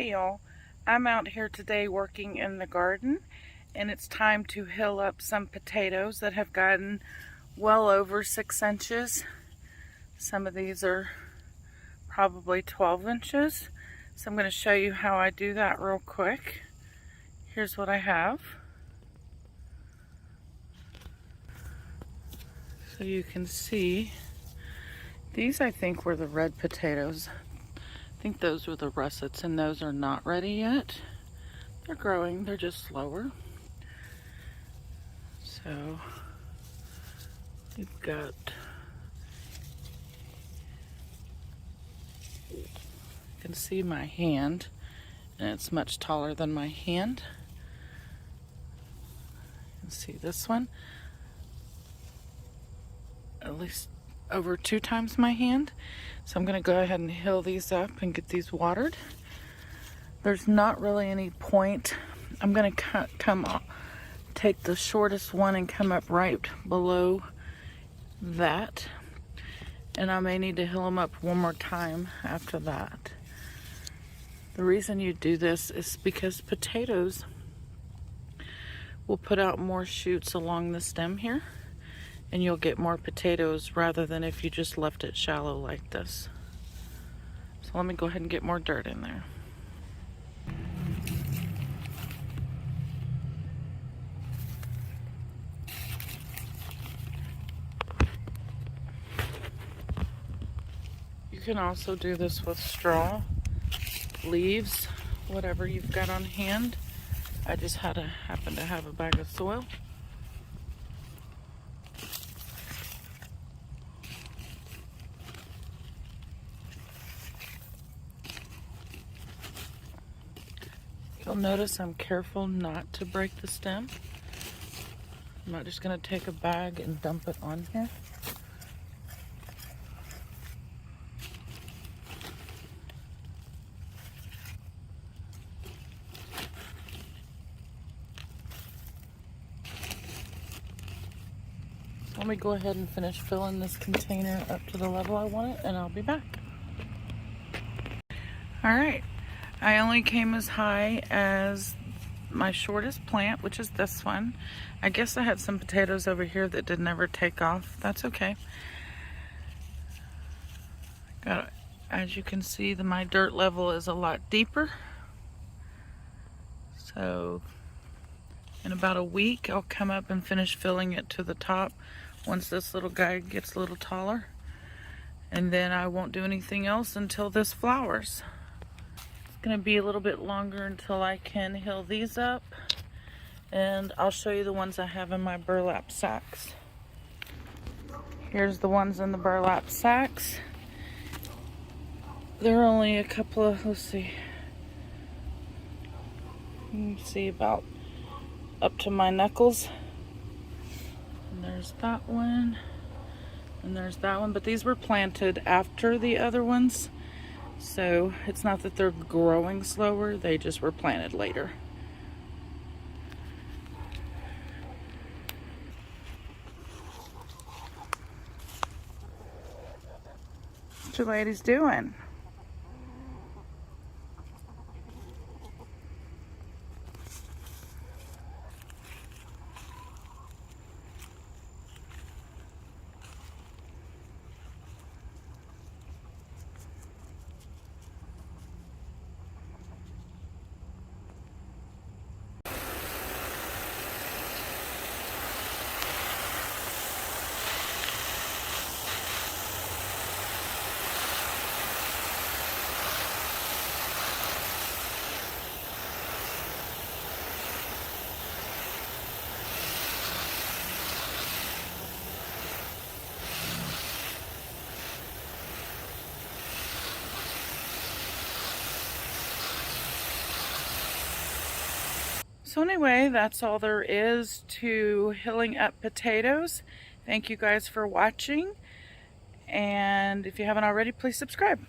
Hey y'all, I'm out here today working in the garden, and it's time to hill up some potatoes that have gotten well over 6 inches. Some of these are probably 12 inches. So I'm going to show you how I do that real quick. Here's what I have. So you can see, these I think were the red potatoes. I think those were the russets, and those are not ready yet. They're growing, they're just slower. So we've got, you can see my hand, and it's much taller than my hand. You can see this one, at least over 2 times my hand. So I'm going to go ahead and hill these up and get these watered. There's not really any point. I'm going to take the shortest one and come up right below that. And I may need to hill them up one more time after that. The reason you do this is because potatoes will put out more shoots along the stem here, and you'll get more potatoes rather than if you just left it shallow like this. So let me go ahead and get more dirt in there. You can also do this with straw, leaves, whatever you've got on hand. I just happen to have a bag of soil. You'll notice I'm careful not to break the stem. I'm not just going to take a bag and dump it on here. Let me go ahead and finish filling this container up to the level I want it, and I'll be back. Alright, I only came as high as my shortest plant, which is this one. I guess I had some potatoes over here that did never take off. That's okay. As you can see, my dirt level is a lot deeper. So in about a week, I'll come up and finish filling it to the top once this little guy gets a little taller. And then I won't do anything else until this flowers. It's going to be a little bit longer until I can hill these up. And I'll show you the ones I have in my burlap sacks. Here's the ones in the burlap sacks. They're only a couple of, let's see. You can see about up to my knuckles. And there's that one. And there's that one. But these were planted after the other ones. So it's not that they're growing slower. They just were planted later. What you ladies doing? So anyway, that's all there is to hilling up potatoes. Thank you guys for watching. And if you haven't already, please subscribe.